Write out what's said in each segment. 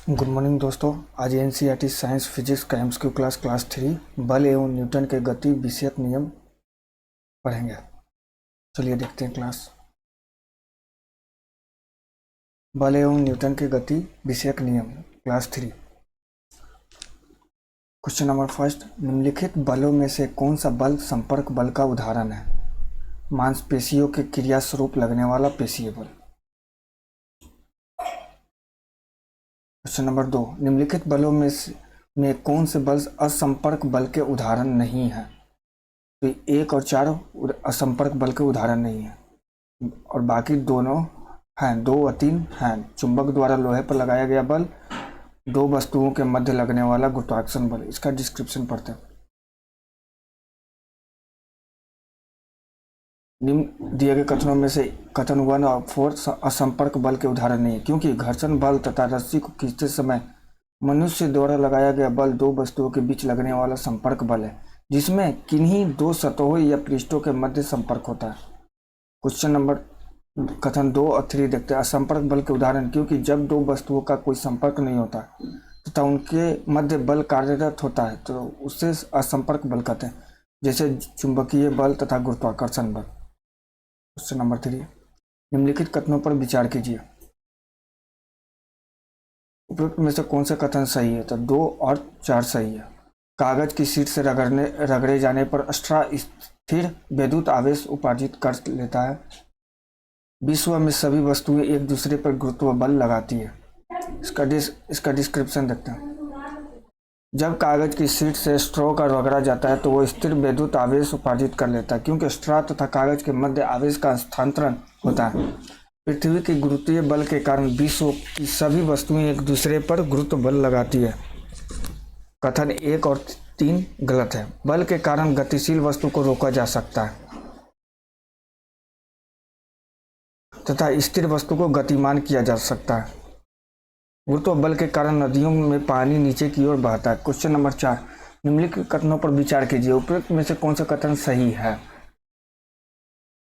Good morning दोस्तों। आज NCERT science physics का एमसीक्यू क्लास 3 बल एवं न्यूटन के गति विषयक नियम पढ़ेंगे। चलिए देखते हैं क्लास। बल एवं न्यूटन के गति विषयक नियम क्लास 3। क्वेश्चन नंबर फर्स्ट, निम्नलिखित बलों में से कौन सा बल संपर्क बल का उदाहरण है? मांसपेशियों के क्रिया स्वरूप लगने वाला पेशीय बल। क्वेश्चन नंबर 2, निम्नलिखित बलों में कौन से बल असंपर्क बल के उदाहरण नहीं है? तो 1 और 4 असंपर्क बल के उदाहरण नहीं है और बाकी दोनों हैं, 2 और 3 हैं। चुंबक द्वारा लोहे पर लगाया गया बल, 2 वस्तुओं के मध्य लगने वाला गुरुत्वाकर्षण बल। इसका डिस्क्रिप्शन पढ़ते हैं। निम्न दिए गए कथनों में से कथन 1 और 4 असंपर्क बल के उदाहरण नहीं है, क्योंकि घर्षण बल तथा रस्सी को खींचते समय मनुष्य द्वारा लगाया गया बल 2 वस्तुओं के बीच लगने वाला संपर्क बल है, जिसमें किन्हीं 2 सतहों या पृष्ठों के मध्य संपर्क होता है। क्वेश्चन नंबर कथन 2 और 3 देखते हैं। असंपर्क बल के उदाहरण, क्योंकि जब 2 वस्तुओं का कोई संपर्क नहीं होता तथा उनके मध्य बल कार्यरत होता है तो उससे असंपर्क बल कहते हैं, जैसे चुंबकीय बल तथा गुरुत्वाकर्षण बल। क्वेश्चन नंबर 3, निम्नलिखित कथनों पर विचार कीजिए। उपयुक्त में से कौन सा कथन सही है? तो 2 और 4 सही है। कागज की शीट से रगड़े जाने पर स्ट्रा स्थिर विद्युत आवेश उपार्जित कर लेता है। विश्व में सभी वस्तुएं एक दूसरे पर गुरुत्व बल लगाती है। इसका डिस्क्रिप्शन देखते हैं। जब कागज की शीट से स्ट्रॉ का रगड़ा जाता है तो वो स्थिर विद्युत आवेश उपार्जित कर लेता है, क्योंकि स्ट्रा तथा कागज के मध्य आवेश का स्थानांतरण होता है। पृथ्वी के गुरुत्वीय बल के कारण विश्व की सभी वस्तुएं एक दूसरे पर गुरुत्व बल लगाती है। कथन 1 और 3 गलत है। बल के कारण गतिशील वस्तु को रोका जा सकता है तथा स्थिर वस्तु को गतिमान किया जा सकता है। गुरुत्व बल के कारण नदियों में पानी नीचे की ओर बहता है। क्वेश्चन नंबर 4, निम्नलिखित कथनों पर विचार कीजिए। उपयुक्त में से कौन सा कथन सही है?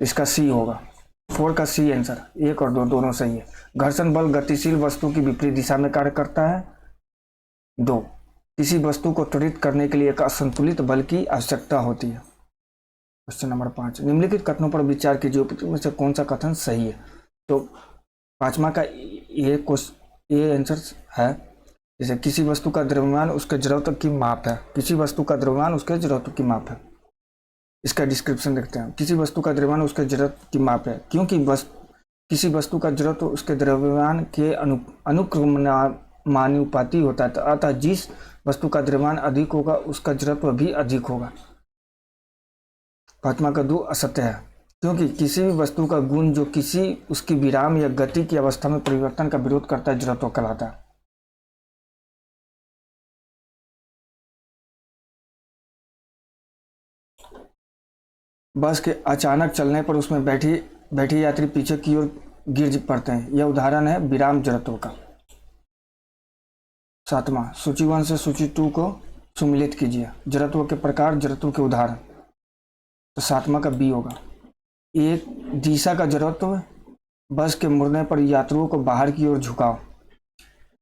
इसका सी होगा। 4 का सी आंसर। 1 और 2 दोनों सही है। घर्षण बल गतिशील वस्तु की विपरीत दिशा में कार्य करता है। 2, किसी वस्तु को त्वरित करने के लिए एक असंतुलित बल की आवश्यकता होती है। क्वेश्चन नंबर 5, निम्नलिखित कथनों पर विचार कीजिए। उपयुक्त में से कौन सा कथन सही है? तो 5वां का ये आंसर है। जैसे किसी वस्तु का द्रव्यमान उसके जड़त्व की माप है। किसी वस्तु का द्रव्यमान उसके जड़त्व की माप है। इसका डिस्क्रिप्शन देखते हैं। किसी वस्तु का द्रव्यमान उसके जड़त्व की माप है, क्योंकि किसी वस्तु का जड़त्व उसके द्रव्यमान के अनुक्रमानुपाती होता है, अतः जिस वस्तु का द्रव्यमान अधिक होगा उसका जड़त्व भी अधिक होगा। 5वां का 2 असत्य है, क्योंकि किसी भी वस्तु का गुण जो किसी उसकी विराम या गति की अवस्था में परिवर्तन का विरोध करता है जड़त्व कहलाता है। बस के अचानक चलने पर उसमें बैठी यात्री पीछे की ओर गिर पड़ते हैं। यह उदाहरण है विराम जड़त्व का। 7वां, सूची 1 से सूची 2 को सुमिलित कीजिए। जड़त्व के प्रकार, जड़त्व के उदाहरण। तो 7वां का बी होगा। एक दिशा का जड़त्व, बस के मुड़ने पर यात्रियों को बाहर की ओर झुकाव।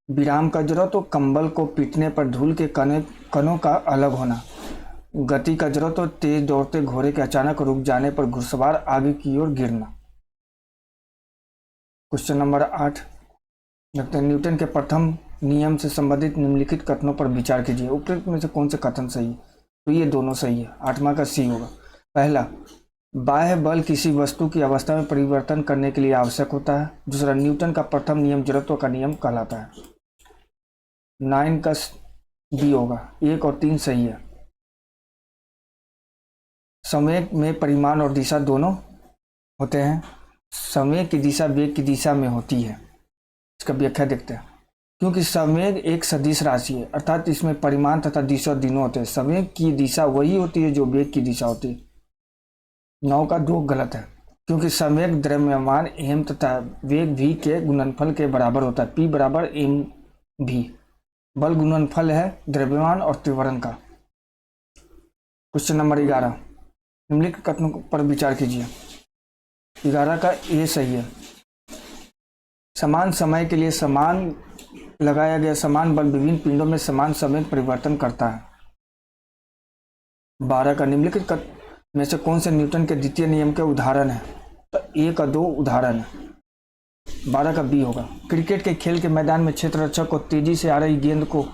विराम का जड़त्व, कंबल को पीटने पर धूल के कणों का अलग होना। गति का जड़त्व, तेज दौड़ते घोड़े के अचानक रुक जाने पर घुड़सवार आगे की ओर गिरना। क्वेश्चन नंबर 8 देखते हैं। न्यूटन के प्रथम नियम से संबंधित निम्नलिखित कथनों पर विचार कीजिए। उपयुक्त में से कौन से कथन सही है? तो ये दोनों सही है। 8वां का सी होगा। पहला, बाह्य बल किसी वस्तु की अवस्था में परिवर्तन करने के लिए आवश्यक होता है। दूसरा, न्यूटन का प्रथम नियम जड़त्व का नियम कहलाता है। 9 का बी होगा। 1 और 3 सही है। संवेग में परिमाण और दिशा दोनों होते हैं। संवेग की दिशा वेग की दिशा में होती है। इसका व्याख्या देखते हैं। क्योंकि संवेग एक सदिश राशि है, अर्थात इसमें परिमाण तथा दिशा दोनों होते हैं। संवेग की दिशा वही होती है जो वेग की दिशा होती है। 9 का 2 गलत है, क्योंकि संवेग द्रव्यमान m तथा वेग v के गुणनफल के बराबर होता है। P बराबर mv। बल गुणनफल है द्रव्यमान और त्वरण का। क्वेश्चन नंबर 11, निम्नलिखित कथनों पर विचार कीजिए। 11 का ए सही है। समान समय के लिए समान लगाया गया समान बल विभिन्न पिंडों में समान संवेग परिवर्तन करता है। 12 का निम्नलिखित कथन में से कौन से न्यूटन के द्वितीय नियम के उदाहरण है? तो 1 और 2 उदाहरण है। 12 का बी होगा। क्रिकेट के खेल के मैदान में क्षेत्ररक्षक को तेजी से आ रही गेंद को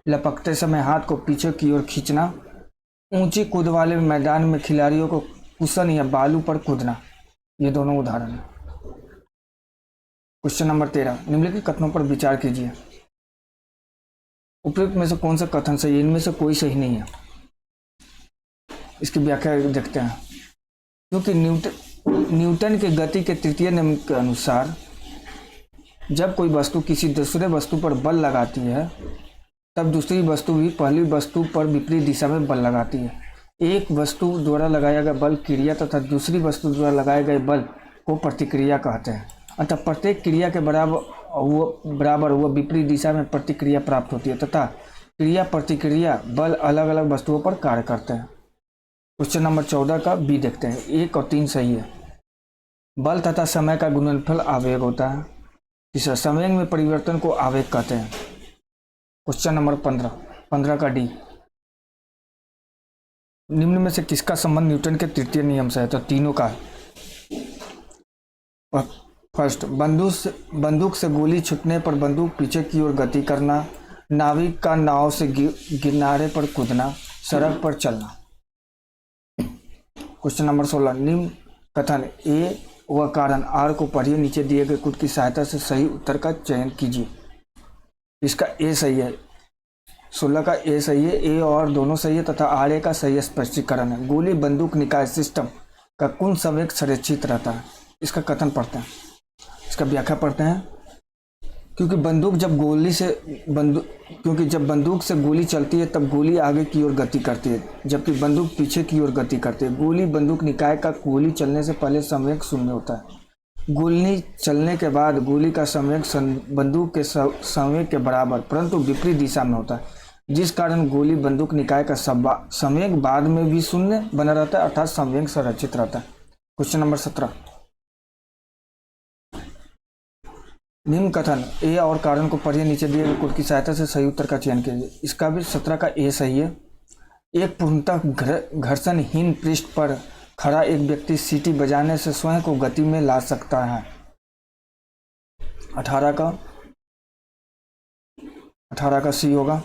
लपकते समय हाथ को पीछे की ओर खींचना। ऊंची कूद वाले मैदान में खिलाड़ियों को कुशन या बालू पर कूदना। ये दोनों उदाहरण हैं। क्वेश्चन नंबर 13, निम्नलिखित कथनों पर विचार कीजिए। उपयुक्त में से कौन सा कथन सही है? इनमें से कोई सही नहीं है। इसकी व्याख्या देखते हैं। क्योंकि न्यूटन के गति के तृतीय नियम के अनुसार जब कोई वस्तु किसी दूसरे वस्तु पर बल लगाती है तब दूसरी वस्तु भी पहली वस्तु पर विपरीत दिशा में बल लगाती है। एक वस्तु द्वारा लगाया गया बल क्रिया तथा दूसरी वस्तु द्वारा लगाए गए बल को प्रतिक्रिया कहते हैं। अतः प्रत्येक क्रिया के बराबर हुआ विपरीत दिशा में प्रतिक्रिया प्राप्त होती है तथा क्रिया प्रतिक्रिया बल अलग अलग वस्तुओं पर कार्य करते हैं। क्वेश्चन नंबर 14 का बी देखते हैं। 1 और 3 सही है। बल तथा समय का गुणनफल आवेग होता है। तीसरा, संवेग में परिवर्तन को आवेग कहते हैं। क्वेश्चन नंबर 15 का डी, निम्न में से किसका संबंध न्यूटन के तृतीय नियम से है? तो तीनों का। फर्स्ट, बंदूक से गोली छूटने पर बंदूक पीछे की ओर गति करना, नाविक का नाव से किनारे पर कूदना, सड़क पर चलना। क्वेश्चन नंबर 16, निम्न कथन ए व कारण आर को पढ़िए, नीचे दिए गए कुछ की सहायता से सही उत्तर का चयन कीजिए। इसका ए सही है। 16 का ए सही है, ए और दोनों सही है तथा आर ए का सही स्पष्टीकरण है। गोली बंदूक निकाय सिस्टम का कुल संवेग संरक्षित रहता है। इसका कथन पढ़ते हैं, इसका व्याख्या पढ़ते हैं। क्योंकि जब बंदूक से गोली चलती है तब गोली आगे की ओर गति करती है जबकि बंदूक पीछे की ओर गति करती है। गोली बंदूक निकाय का गोली चलने से पहले संवेग शून्य होता है। गोली चलने के बाद गोली का संवेग बंदूक के संवेग के बराबर परंतु विपरीत दिशा में होता है, जिस कारण गोली बंदूक निकाय का संवेग बाद में भी शून्य बना रहता है अर्थात संवेग संरक्षित रहता है। क्वेश्चन नंबर 17, निम्न कथन ए और कारण को पढ़िए, नीचे दिए गए कोड की सहायता से सही उत्तर का चयन कीजिए। इसका भी 17 का ए सही है। एक पूर्णतः घर्षणहीन पृष्ठ पर खड़ा एक व्यक्ति सीटी बजाने से स्वयं को गति में ला सकता है। 18 का सी होगा।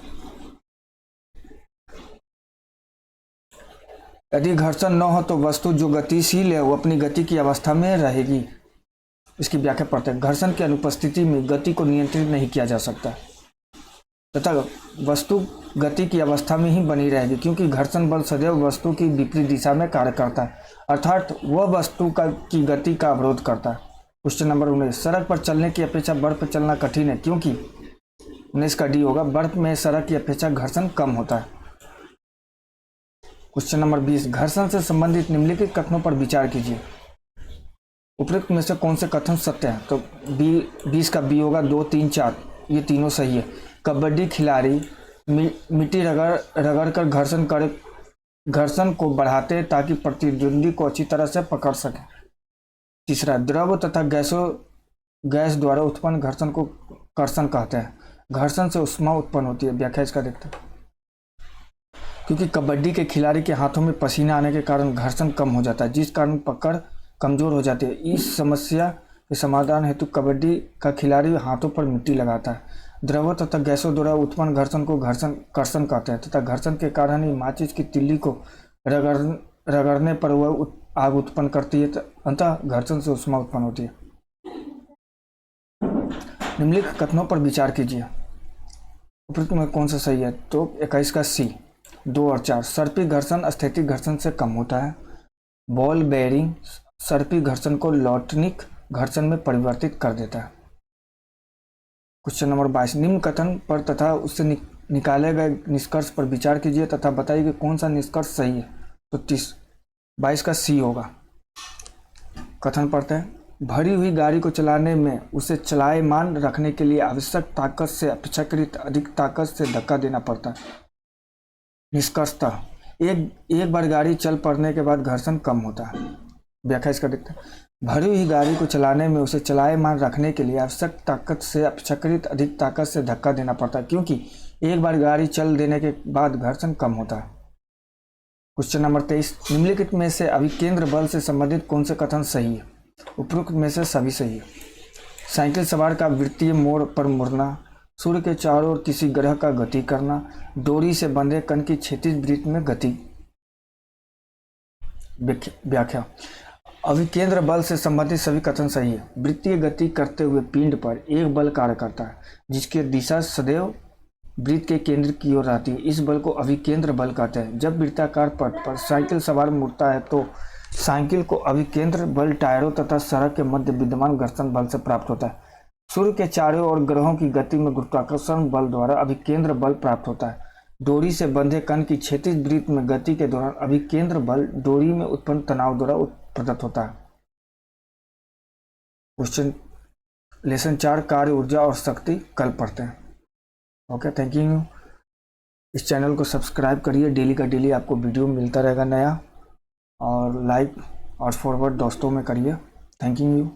यदि घर्षण न हो तो वस्तु जो गतिशील है वो अपनी गति की अवस्था में रहेगी। इसकी व्याख्या पढ़ते हैं। घर्षण की अनुपस्थिति में गति को नियंत्रित नहीं किया जा सकता तथा वस्तु गति की अवस्था में ही बनी रहेगी क्योंकि घर्षण बल सदैव वस्तु की विपरीत दिशा में कार्य करता है अर्थात वह वस्तु की गति का अवरोध करता है। क्वेश्चन नंबर 19, सड़क पर चलने की अपेक्षा बर्फ पर चलना कठिन है क्योंकि 19 का डी होगा। बर्फ में सड़क की अपेक्षा घर्षण कम होता है। क्वेश्चन नंबर 20, घर्षण से संबंधित निम्नलिखित कथनों पर विचार कीजिए। उपयुक्त में से कौन से कथन सत्य है? तो 20 का बी होगा। 2, 3, 4 ये तीनों सही है। कबड्डी खिलाड़ी मिट्टी रगड़ कर घर्षण को बढ़ाते ताकि प्रतिद्वंदी को अच्छी तरह से पकड़ सके। तीसरा, द्रव तथा गैस द्वारा उत्पन्न घर्षण को कर्षण कहते हैं। घर्षण से ऊष्मा उत्पन्न होती है। व्याख्या इसका देखते हैं। क्योंकि कबड्डी के खिलाड़ी के हाथों में पसीना आने के कारण घर्षण कम हो जाता है जिस कारण पकड़ कमजोर हो जाती है। इस समस्या के समाधान हेतु कबड्डी का खिलाड़ी हाथों पर मिट्टी लगाता है। द्रव तथा गैसों द्वारा उत्पन्न घर्षण को कर्षण कहते हैं तथा घर्षण के कारण ही माचिस की तिल्ली को रगड़ने पर वह आग उत्पन्न करती है अतः घर्षण से ऊष्मा उत्पन्न होती है। निम्नलिखित कथनों पर विचार कीजिए। उपयुक्त में कौन सा सही है? तो 21 का सी। 2 और 4, सर्पी घर्षण स्थैतिक घर्षण से कम होता है। बॉल बेयरिंग सर्पी घर्षण को लॉटनिक घर्षण में परिवर्तित कर देता है। क्वेश्चन नंबर 22, निम्न कथन पर तथा उससे निकाले गए निष्कर्ष पर विचार कीजिए तथा बताइए कि कौन सा निष्कर्ष सही है। तो 22 का सी होगा। कथन पढ़ते हैं। भरी हुई गाड़ी को चलाने में उसे चलायमान रखने के लिए आवश्यक ताकत से अपेक्षाकृत अधिक ताकत से धक्का देना पड़ता है। निष्कर्षतः एक बार गाड़ी चल पड़ने के बाद घर्षण कम होता है। व्याख्या इसका देखते हैं। भरी हुई गाड़ी को चलाने में उसे चलायमान रखने के लिए आवश्यक ताकत से अपेक्षाकृत अधिक ताकत से धक्का देना पड़ता है, क्योंकि एक बार गाड़ी चल देने के बाद घर्षण कम होता है। क्वेश्चन नंबर 23, निम्नलिखित में से अभिकेंद्र बल से संबंधित कौन से कथन सही है? उपरोक्त में से सभी सही है। साइकिल सवार का वृत्तीय मोड़ पर मुड़ना, सूर्य के चारों ओर किसी ग्रह का गति करना, डोरी से बंधे कण की क्षैतिज वृत्त में गति। व्याख्या, अभिकेंद्र बल से संबंधित सभी कथन सही है। वृत्तीय गति करते हुए पिंड पर एक बल कार्य करता है जिसकी दिशा सदैव वृत्त के केंद्र की ओर रहती है। इस बल को अभिकेंद्र बल कहते हैं। जब वृत्ताकार पथ पर साइकिल सवार मुड़ता है तो साइकिल को अभिकेंद्र बल टायरों तथा सड़क के मध्य विद्यमान घर्षण बल से प्राप्त होता है। सूर्य के चारों ओर ग्रहों की गति में गुरुत्वाकर्षण बल द्वारा अभिकेंद्र बल प्राप्त होता है। डोरी से बंधे कण की क्षैतिज वृत्त में गति के दौरान अभिकेंद्र बल डोरी में उत्पन्न तनाव द्वारा प्रदत्त होता है। क्वेश्चन लेसन 4 कार्य, ऊर्जा और शक्ति कल पढ़ते हैं। Okay, thank you. इस चैनल को सब्सक्राइब करिए, डेली का डेली आपको वीडियो मिलता रहेगा नया, और लाइक और फॉरवर्ड दोस्तों में करिए। Thank you.